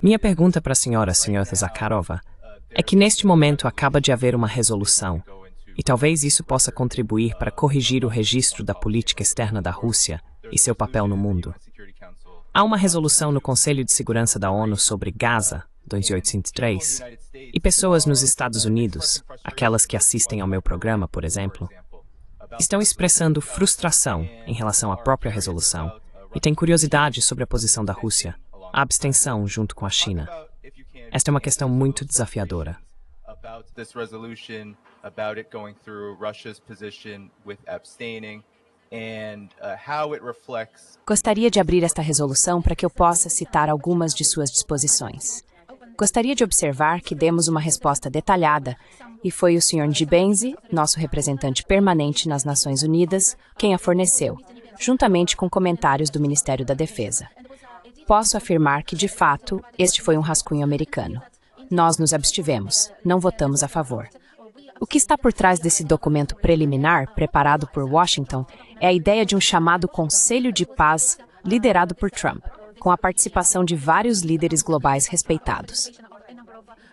Minha pergunta para a senhora Zakharova, é que neste momento acaba de haver uma resolução, e talvez isso possa contribuir para corrigir o registro da política externa da Rússia e seu papel no mundo. Há uma resolução no Conselho de Segurança da ONU sobre Gaza, 2853, e pessoas nos Estados Unidos, aquelas que assistem ao meu programa, por exemplo, estão expressando frustração em relação à própria resolução e têm curiosidade sobre a posição da Rússia, a abstenção junto com a China. Esta é uma questão muito desafiadora. Gostaria de abrir esta resolução para que eu possa citar algumas de suas disposições. Gostaria de observar que demos uma resposta detalhada e foi o Sr. Ngibemze, nosso representante permanente nas Nações Unidas, quem a forneceu, juntamente com comentários do Ministério da Defesa. Posso afirmar que, de fato, este foi um rascunho americano. Nós nos abstivemos, não votamos a favor. O que está por trás desse documento preliminar, preparado por Washington, é a ideia de um chamado Conselho de Paz liderado por Trump, com a participação de vários líderes globais respeitados.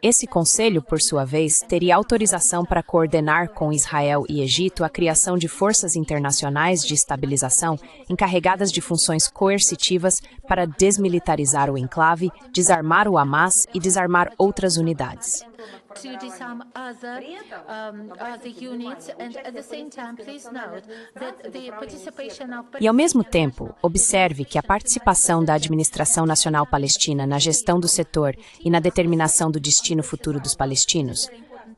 Esse conselho, por sua vez, teria autorização para coordenar com Israel e Egito a criação de forças internacionais de estabilização encarregadas de funções coercitivas para desmilitarizar o enclave, desarmar o Hamas e desarmar outras unidades. E, ao mesmo tempo, observe que a participação da Administração Nacional Palestina na gestão do setor e na determinação do destino futuro dos palestinos,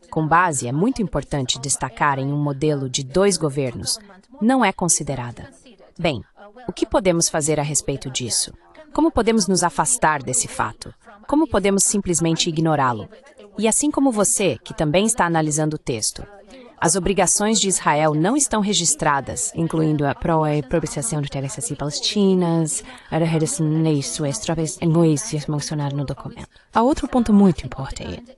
com base, é muito importante destacar em um modelo de 2 governos, não é considerada. Bem, o que podemos fazer a respeito disso? Como podemos nos afastar desse fato? Como podemos simplesmente ignorá-lo? E assim como você, que também está analisando o texto, as obrigações de Israel não estão registradas, incluindo a proibição de terras palestinas, a redução de suas tropas, não é mencionado no documento. Há outro ponto muito importante.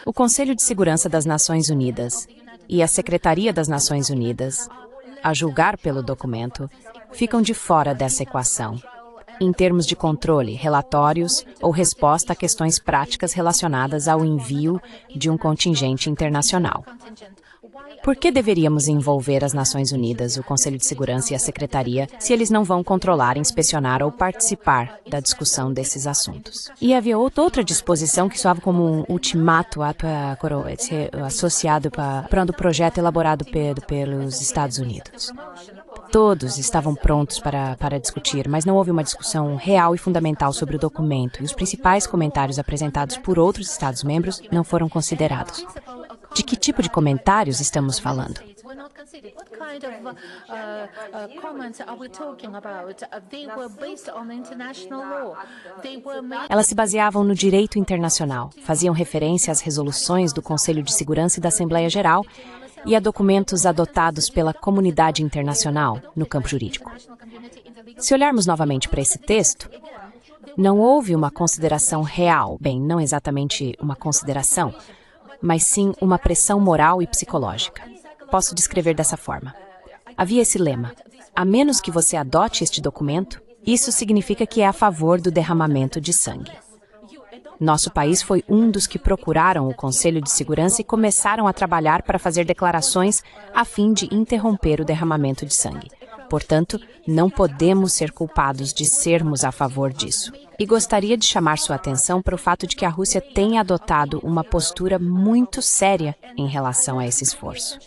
O Conselho de Segurança das Nações Unidas e a Secretaria das Nações Unidas, a julgar pelo documento, ficam de fora dessa equação, em termos de controle, relatórios ou resposta a questões práticas relacionadas ao envio de um contingente internacional. Por que deveríamos envolver as Nações Unidas, o Conselho de Segurança e a Secretaria se eles não vão controlar, inspecionar ou participar da discussão desses assuntos? E havia outra disposição que soava como um ultimato associado para o projeto elaborado pelos Estados Unidos. Todos estavam prontos para discutir, mas não houve uma discussão real e fundamental sobre o documento, e os principais comentários apresentados por outros Estados-membros não foram considerados. De que tipo de comentários estamos falando? Elas se baseavam no direito internacional, faziam referência às resoluções do Conselho de Segurança e da Assembleia Geral e a documentos adotados pela comunidade internacional no campo jurídico. Se olharmos novamente para esse texto, não houve uma consideração real, bem, não exatamente uma consideração, mas sim uma pressão moral e psicológica. Posso descrever dessa forma. Havia esse lema: a menos que você adote este documento, isso significa que é a favor do derramamento de sangue. Nosso país foi um dos que procuraram o Conselho de Segurança e começaram a trabalhar para fazer declarações a fim de interromper o derramamento de sangue. Portanto, não podemos ser culpados de sermos a favor disso. E gostaria de chamar sua atenção para o fato de que a Rússia tem adotado uma postura muito séria em relação a esse esforço.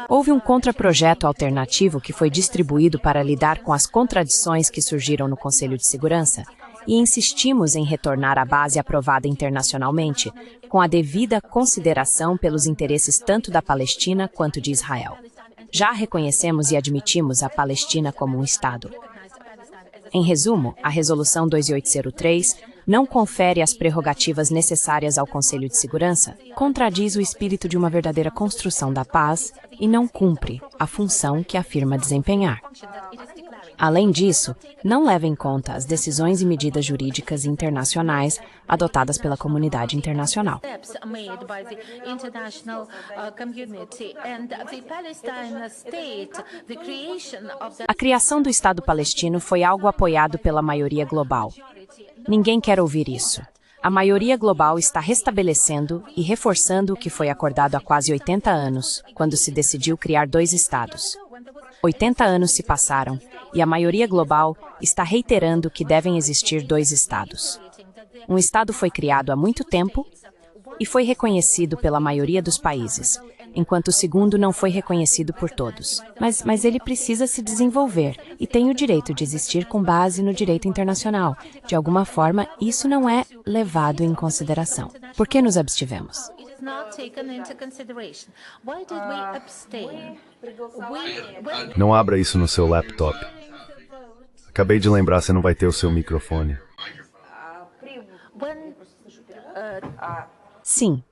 Houve um contraprojeto alternativo que foi distribuído para lidar com as contradições que surgiram no Conselho de Segurança e insistimos em retornar à base aprovada internacionalmente, com a devida consideração pelos interesses tanto da Palestina quanto de Israel. Já reconhecemos e admitimos a Palestina como um Estado. Em resumo, a Resolução 2803 não confere as prerrogativas necessárias ao Conselho de Segurança, contradiz o espírito de uma verdadeira construção da paz e não cumpre a função que afirma desempenhar. Além disso, não leva em conta as decisões e medidas jurídicas internacionais adotadas pela comunidade internacional. A criação do Estado palestino foi algo apoiado pela maioria global. Ninguém quer ouvir isso. A maioria global está restabelecendo e reforçando o que foi acordado há quase 80 anos, quando se decidiu criar 2 estados. 80 anos se passaram e a maioria global está reiterando que devem existir 2 estados. Um estado foi criado há muito tempo e foi reconhecido pela maioria dos países, enquanto o segundo não foi reconhecido por todos. Mas ele precisa se desenvolver e tem o direito de existir com base no direito internacional. De alguma forma, isso não é levado em consideração. Por que nos abstivemos? Não abra isso no seu laptop. Acabei de lembrar, você não vai ter o seu microfone. Sim.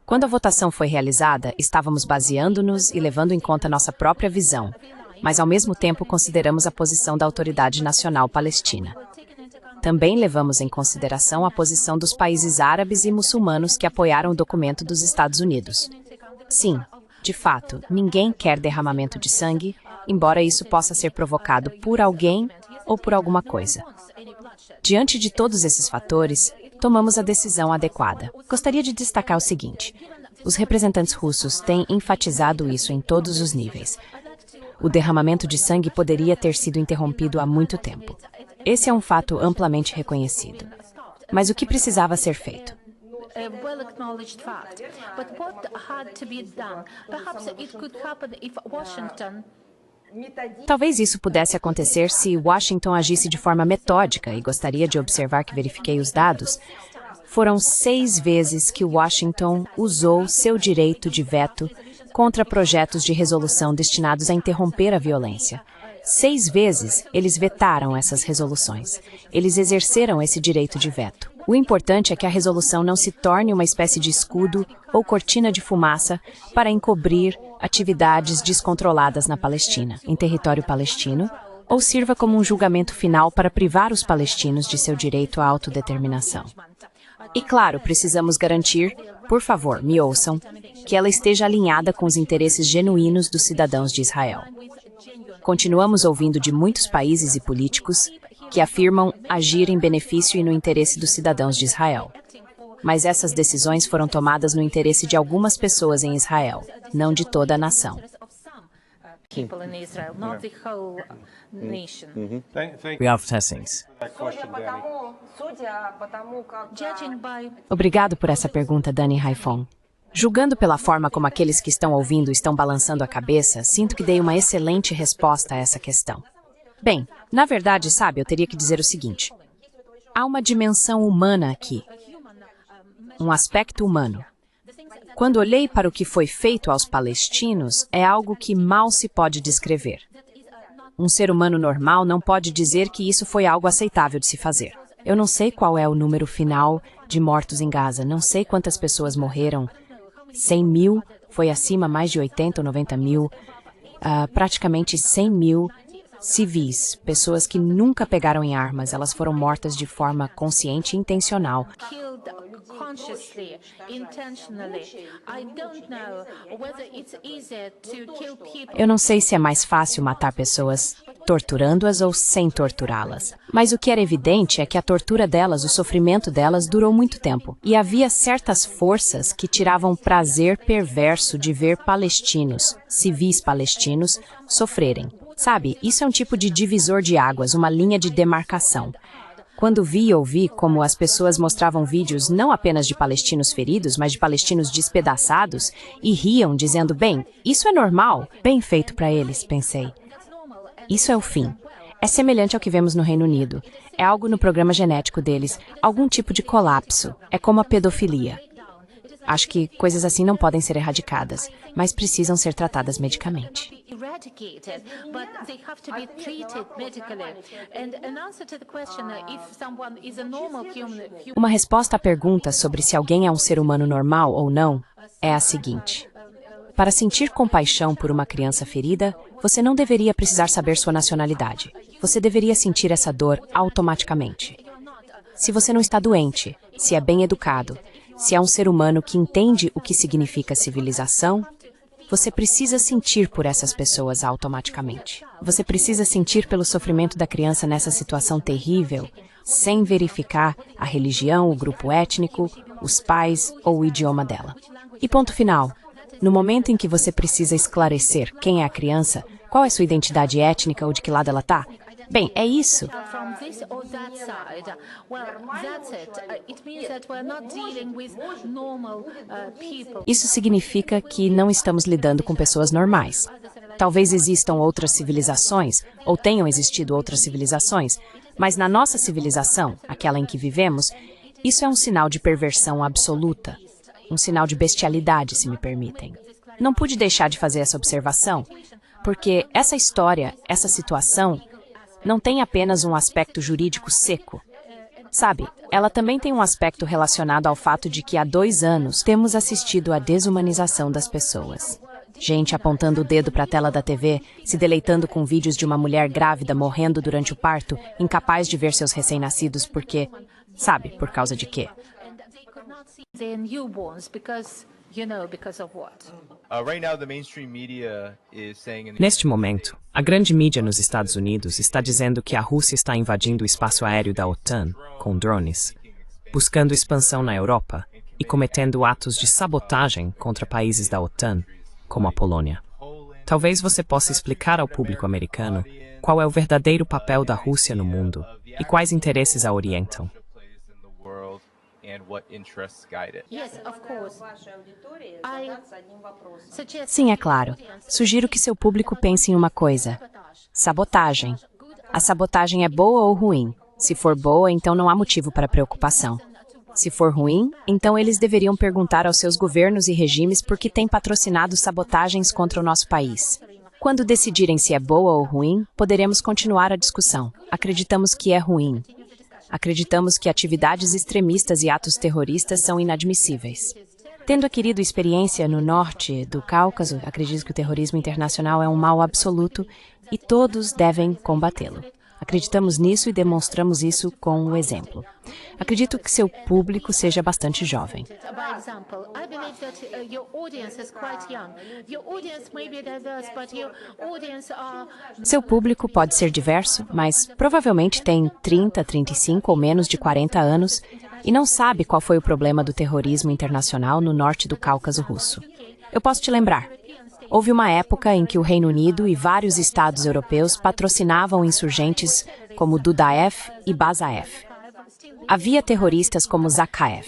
Quando a votação foi realizada, estávamos baseando-nos e levando em conta nossa própria visão, mas ao mesmo tempo consideramos a posição da Autoridade Nacional Palestina. Também levamos em consideração a posição dos países árabes e muçulmanos que apoiaram o documento dos Estados Unidos. Sim, de fato, ninguém quer derramamento de sangue, embora isso possa ser provocado por alguém ou por alguma coisa. Diante de todos esses fatores, tomamos a decisão adequada. Gostaria de destacar o seguinte: os representantes russos têm enfatizado isso em todos os níveis. O derramamento de sangue poderia ter sido interrompido há muito tempo. Esse é um fato amplamente reconhecido. Mas o que precisava ser feito? Talvez isso pudesse acontecer se Washington agisse de forma metódica, e gostaria de observar que verifiquei os dados. Foram 6 vezes que Washington usou seu direito de veto contra projetos de resolução destinados a interromper a violência. 6 vezes eles vetaram essas resoluções. Eles exerceram esse direito de veto. O importante é que a resolução não se torne uma espécie de escudo ou cortina de fumaça para encobrir atividades descontroladas na Palestina, em território palestino, ou sirva como um julgamento final para privar os palestinos de seu direito à autodeterminação. E claro, precisamos garantir, por favor, me ouçam, que ela esteja alinhada com os interesses genuínos dos cidadãos de Israel. Continuamos ouvindo de muitos países e políticos que afirmam agir em benefício e no interesse dos cidadãos de Israel. Mas essas decisões foram tomadas no interesse de algumas pessoas em Israel, não de toda a nação. We have testings. Obrigado por essa pergunta, Dani Haifon. Julgando pela forma como aqueles que estão ouvindo estão balançando a cabeça, sinto que dei uma excelente resposta a essa questão. Bem, na verdade, sabe, eu teria que dizer o seguinte. Há uma dimensão humana aqui. Um aspecto humano. Quando olhei para o que foi feito aos palestinos, é algo que mal se pode descrever. Um ser humano normal não pode dizer que isso foi algo aceitável de se fazer. Eu não sei qual é o número final de mortos em Gaza, não sei quantas pessoas morreram. 100 mil, foi acima mais de 80 ou 90 mil, praticamente 100 mil civis, pessoas que nunca pegaram em armas, elas foram mortas de forma consciente e intencional. Eu não sei se é mais fácil matar pessoas torturando-as ou sem torturá-las. Mas o que era evidente é que a tortura delas, o sofrimento delas, durou muito tempo. E havia certas forças que tiravam prazer perverso de ver palestinos, civis palestinos, sofrerem. Sabe, isso é um tipo de divisor de águas, uma linha de demarcação. Quando vi e ouvi como as pessoas mostravam vídeos não apenas de palestinos feridos, mas de palestinos despedaçados, e riam dizendo, bem, isso é normal, bem feito para eles, pensei. Isso é o fim. É semelhante ao que vemos no Reino Unido. É algo no programa genético deles, algum tipo de colapso. É como a pedofilia. Acho que coisas assim não podem ser erradicadas, mas precisam ser tratadas medicamente. Uma resposta à pergunta sobre se alguém é um ser humano normal ou não é a seguinte. Para sentir compaixão por uma criança ferida, você não deveria precisar saber sua nacionalidade. Você deveria sentir essa dor automaticamente. Se você não está doente, se é bem educado, se é um ser humano que entende o que significa civilização, você precisa sentir por essas pessoas automaticamente. Você precisa sentir pelo sofrimento da criança nessa situação terrível, sem verificar a religião, o grupo étnico, os pais ou o idioma dela. E ponto final. No momento em que você precisa esclarecer quem é a criança, qual é sua identidade étnica ou de que lado ela está, bem, é isso. Isso significa que não estamos lidando com pessoas normais. Talvez existam outras civilizações, ou tenham existido outras civilizações, mas na nossa civilização, aquela em que vivemos, isso é um sinal de perversão absoluta, um sinal de bestialidade, se me permitem. Não pude deixar de fazer essa observação, porque essa história, essa situação, não tem apenas um aspecto jurídico seco. Sabe, ela também tem um aspecto relacionado ao fato de que há 2 anos temos assistido à desumanização das pessoas. Gente apontando o dedo para a tela da TV, se deleitando com vídeos de uma mulher grávida morrendo durante o parto, incapaz de ver seus recém-nascidos porque... Sabe, por causa de quê? Neste momento, a grande mídia nos Estados Unidos está dizendo que a Rússia está invadindo o espaço aéreo da OTAN com drones, buscando expansão na Europa e cometendo atos de sabotagem contra países da OTAN, como a Polônia. Talvez você possa explicar ao público americano qual é o verdadeiro papel da Rússia no mundo e quais interesses a orientam. Sim, é claro. Sugiro que seu público pense em uma coisa. Sabotagem. A sabotagem é boa ou ruim? Se for boa, então não há motivo para preocupação. Se for ruim, então eles deveriam perguntar aos seus governos e regimes por que têm patrocinado sabotagens contra o nosso país. Quando decidirem se é boa ou ruim, poderemos continuar a discussão. Acreditamos que é ruim. Acreditamos que atividades extremistas e atos terroristas são inadmissíveis. Tendo adquirido experiência no norte do Cáucaso, acredito que o terrorismo internacional é um mal absoluto e todos devem combatê-lo. Acreditamos nisso e demonstramos isso com o exemplo. Acredito que seu público seja bastante jovem. Seu público pode ser diverso, mas provavelmente tem 30, 35 ou menos de 40 anos e não sabe qual foi o problema do terrorismo internacional no norte do Cáucaso russo. Eu posso te lembrar. Houve uma época em que o Reino Unido e vários estados europeus patrocinavam insurgentes como Dudaev e Basaev. Havia terroristas como Zakaev.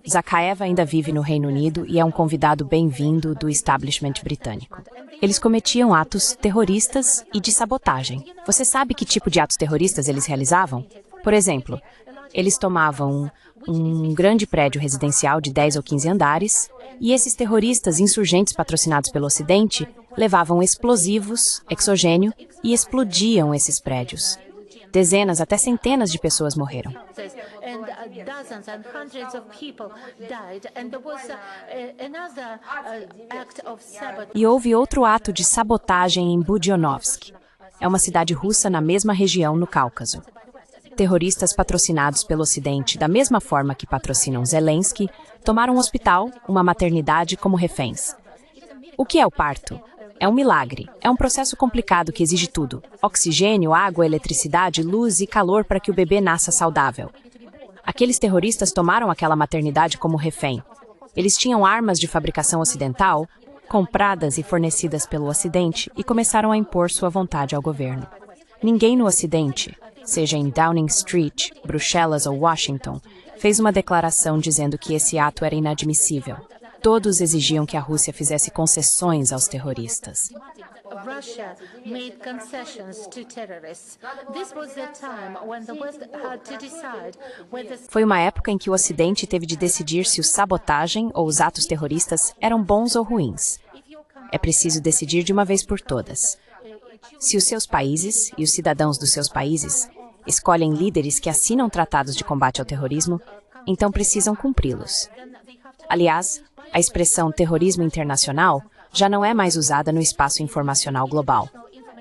Zakaev ainda vive no Reino Unido e é um convidado bem-vindo do establishment britânico. Eles cometiam atos terroristas e de sabotagem. Você sabe que tipo de atos terroristas eles realizavam? Por exemplo, eles tomavam um grande prédio residencial de 10 ou 15 andares, e esses terroristas insurgentes patrocinados pelo Ocidente levavam explosivos, exogênio, e explodiam esses prédios. Dezenas, até centenas de pessoas morreram. E houve outro ato de sabotagem em Budionovsk. É uma cidade russa na mesma região no Cáucaso. Terroristas patrocinados pelo Ocidente, da mesma forma que patrocinam Zelensky, tomaram um hospital, uma maternidade como reféns. O que é o parto? É um milagre. É um processo complicado que exige tudo: oxigênio, água, eletricidade, luz e calor para que o bebê nasça saudável. Aqueles terroristas tomaram aquela maternidade como refém. Eles tinham armas de fabricação ocidental, compradas e fornecidas pelo Ocidente, e começaram a impor sua vontade ao governo. Ninguém no Ocidente, seja em Downing Street, Bruxelas ou Washington, fez uma declaração dizendo que esse ato era inadmissível. Todos exigiam que a Rússia fizesse concessões aos terroristas. Foi uma época em que o Ocidente teve de decidir se a sabotagem ou os atos terroristas eram bons ou ruins. É preciso decidir de uma vez por todas. Se os seus países e os cidadãos dos seus países escolhem líderes que assinam tratados de combate ao terrorismo, então precisam cumpri-los. Aliás, a expressão terrorismo internacional já não é mais usada no espaço informacional global.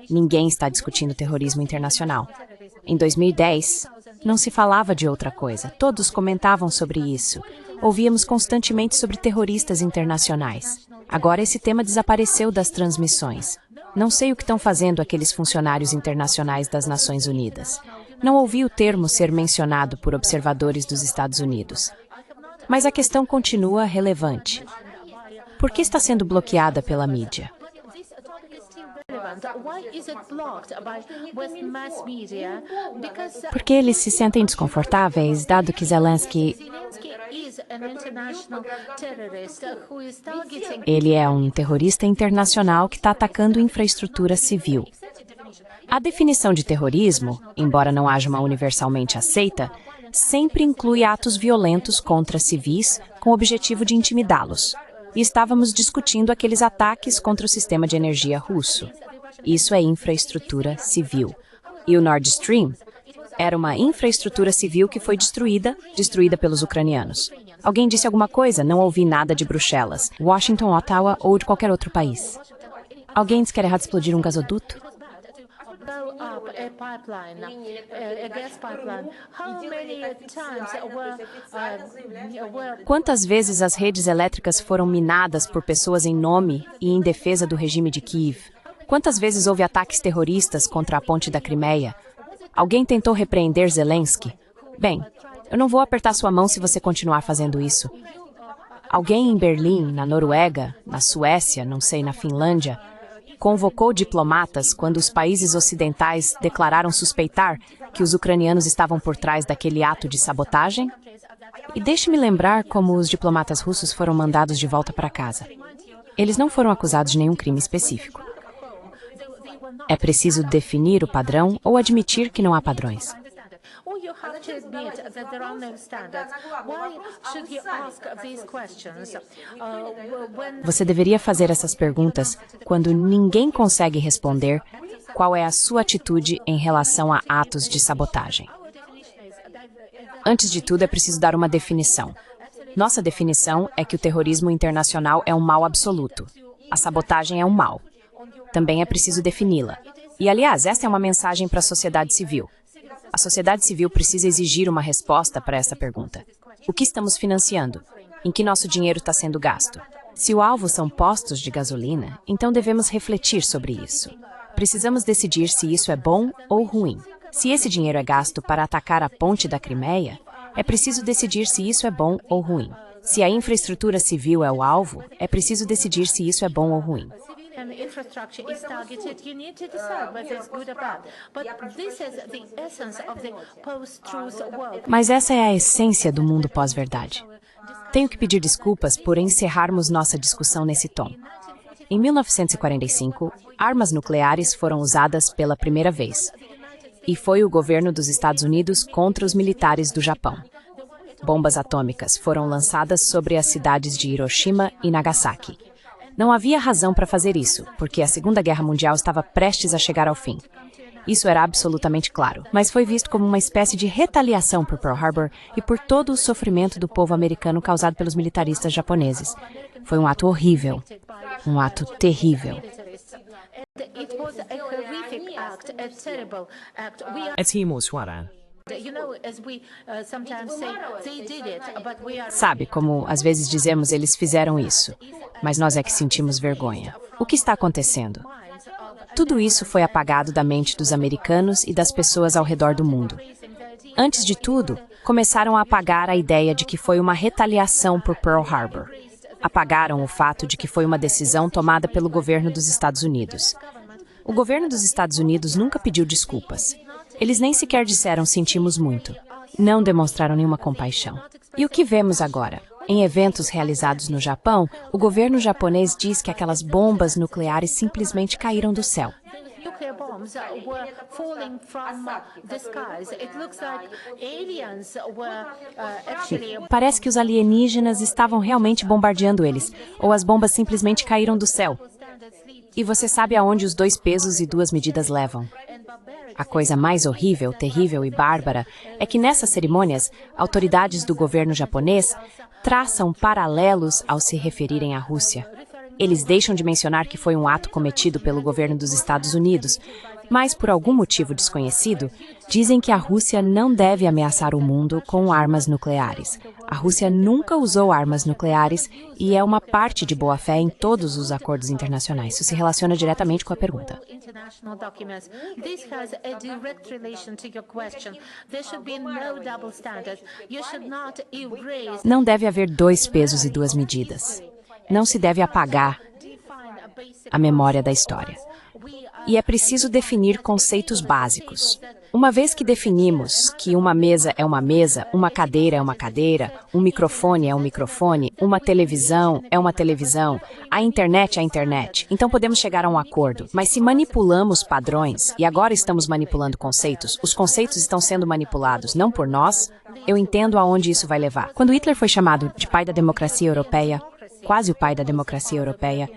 Ninguém está discutindo terrorismo internacional. Em 2010, não se falava de outra coisa. Todos comentavam sobre isso. Ouvíamos constantemente sobre terroristas internacionais. Agora esse tema desapareceu das transmissões. Não sei o que estão fazendo aqueles funcionários internacionais das Nações Unidas. Não ouvi o termo ser mencionado por observadores dos Estados Unidos. Mas a questão continua relevante. Por que está sendo bloqueada pela mídia? Porque eles se sentem desconfortáveis, dado que Zelensky... Ele é um terrorista internacional que está atacando infraestrutura civil. A definição de terrorismo, embora não haja uma universalmente aceita, sempre inclui atos violentos contra civis com o objetivo de intimidá-los. E estávamos discutindo aqueles ataques contra o sistema de energia russo. Isso é infraestrutura civil. E o Nord Stream era uma infraestrutura civil que foi destruída pelos ucranianos. Alguém disse alguma coisa? Não ouvi nada de Bruxelas, Washington, Ottawa ou de qualquer outro país. Alguém disse que era errado explodir um gasoduto? Quantas vezes as redes elétricas foram minadas por pessoas em nome e em defesa do regime de Kiev? Quantas vezes houve ataques terroristas contra a ponte da Crimeia? Alguém tentou repreender Zelensky? Bem, eu não vou apertar sua mão se você continuar fazendo isso. Alguém em Berlim, na Noruega, na Suécia, não sei, na Finlândia, convocou diplomatas quando os países ocidentais declararam suspeitar que os ucranianos estavam por trás daquele ato de sabotagem? E deixe-me lembrar como os diplomatas russos foram mandados de volta para casa. Eles não foram acusados de nenhum crime específico. É preciso definir o padrão ou admitir que não há padrões. Você deveria fazer essas perguntas quando ninguém consegue responder qual é a sua atitude em relação a atos de sabotagem. Antes de tudo, é preciso dar uma definição. Nossa definição é que o terrorismo internacional é um mal absoluto. A sabotagem é um mal. Também é preciso defini-la. E, aliás, esta é uma mensagem para a sociedade civil. A sociedade civil precisa exigir uma resposta para essa pergunta. O que estamos financiando? Em que nosso dinheiro está sendo gasto? Se o alvo são postos de gasolina, então devemos refletir sobre isso. Precisamos decidir se isso é bom ou ruim. Se esse dinheiro é gasto para atacar a ponte da Crimeia, é preciso decidir se isso é bom ou ruim. Se a infraestrutura civil é o alvo, é preciso decidir se isso é bom ou ruim. Mas essa é a essência do mundo pós-verdade. Tenho que pedir desculpas por encerrarmos nossa discussão nesse tom. Em 1945, armas nucleares foram usadas pela primeira vez. E foi o governo dos Estados Unidos contra os militares do Japão. Bombas atômicas foram lançadas sobre as cidades de Hiroshima e Nagasaki. Não havia razão para fazer isso, porque a Segunda Guerra Mundial estava prestes a chegar ao fim. Isso era absolutamente claro, mas foi visto como uma espécie de retaliação por Pearl Harbor e por todo o sofrimento do povo americano causado pelos militaristas japoneses. Foi um ato horrível, um ato terrível. Sabe, como às vezes dizemos, eles fizeram isso, mas nós é que sentimos vergonha. O que está acontecendo? Tudo isso foi apagado da mente dos americanos e das pessoas ao redor do mundo. Antes de tudo, começaram a apagar a ideia de que foi uma retaliação por Pearl Harbor. Apagaram o fato de que foi uma decisão tomada pelo governo dos Estados Unidos. O governo dos Estados Unidos nunca pediu desculpas. Eles nem sequer disseram sentimos muito. Não demonstraram nenhuma compaixão. E o que vemos agora? Em eventos realizados no Japão, o governo japonês diz que aquelas bombas nucleares simplesmente caíram do céu. Parece que os alienígenas estavam realmente bombardeando eles, ou as bombas simplesmente caíram do céu. E você sabe aonde os 2 pesos e 2 medidas levam. A coisa mais horrível, terrível e bárbara é que nessas cerimônias, autoridades do governo japonês traçam paralelos ao se referirem à Rússia. Eles deixam de mencionar que foi um ato cometido pelo governo dos Estados Unidos, mas, por algum motivo desconhecido, dizem que a Rússia não deve ameaçar o mundo com armas nucleares. A Rússia nunca usou armas nucleares e é uma parte de boa-fé em todos os acordos internacionais. Isso se relaciona diretamente com a pergunta. Não deve haver dois pesos e duas medidas. Não se deve apagar a memória da história. E é preciso definir conceitos básicos. Uma vez que definimos que uma mesa, uma cadeira é uma cadeira, um microfone é um microfone, uma televisão é uma televisão, a internet é a internet, então podemos chegar a um acordo. Mas se manipulamos padrões, e agora estamos manipulando conceitos, os conceitos estão sendo manipulados não por nós, eu entendo aonde isso vai levar. Quando Hitler foi chamado de pai da democracia europeia, quase o pai da democracia europeia,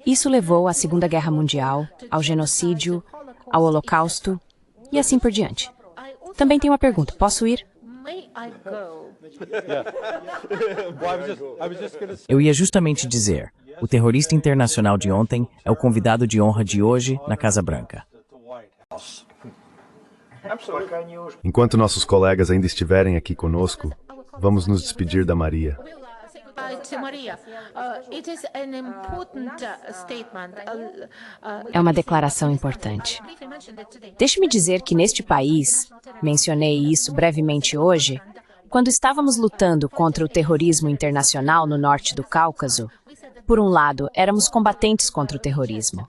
isso levou à Segunda Guerra Mundial, ao genocídio, ao Holocausto e assim por diante. Também tem uma pergunta, posso ir? Eu ia justamente dizer, o terrorista internacional de ontem é o convidado de honra de hoje na Casa Branca. Enquanto nossos colegas ainda estiverem aqui conosco, vamos nos despedir da Maria. É uma declaração importante. Deixe-me dizer que neste país, mencionei isso brevemente hoje, quando estávamos lutando contra o terrorismo internacional no norte do Cáucaso, por um lado, éramos combatentes contra o terrorismo.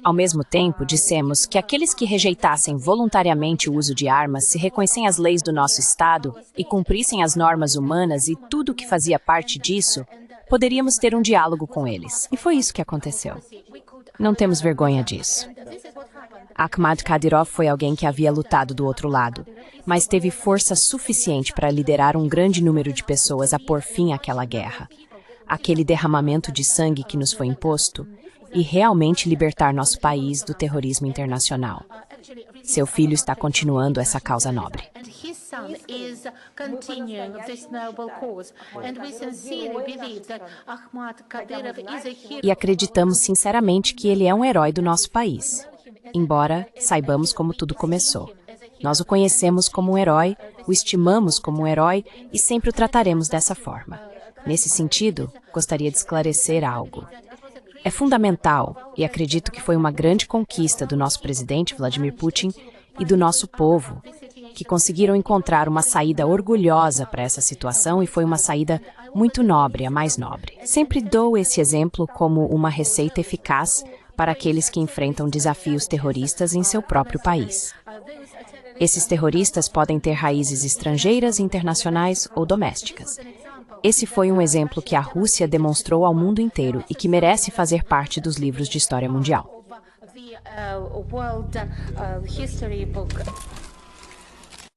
Ao mesmo tempo, dissemos que aqueles que rejeitassem voluntariamente o uso de armas se reconhecem as leis do nosso Estado e cumprissem as normas humanas e tudo o que fazia parte disso, poderíamos ter um diálogo com eles. E foi isso que aconteceu. Não temos vergonha disso. Ahmad Kadyrov foi alguém que havia lutado do outro lado, mas teve força suficiente para liderar um grande número de pessoas a pôr fim àquela guerra, aquele derramamento de sangue que nos foi imposto, e realmente libertar nosso país do terrorismo internacional. Seu filho está continuando essa causa nobre. E acreditamos sinceramente que ele é um herói do nosso país, embora saibamos como tudo começou. Nós o conhecemos como um herói, o estimamos como um herói e sempre o trataremos dessa forma. Nesse sentido, gostaria de esclarecer algo. É fundamental, e acredito que foi uma grande conquista do nosso presidente Vladimir Putin e do nosso povo, que conseguiram encontrar uma saída orgulhosa para essa situação e foi uma saída muito nobre, a mais nobre. Sempre dou esse exemplo como uma receita eficaz para aqueles que enfrentam desafios terroristas em seu próprio país. Esses terroristas podem ter raízes estrangeiras, internacionais ou domésticas. Esse foi um exemplo que a Rússia demonstrou ao mundo inteiro e que merece fazer parte dos livros de história mundial.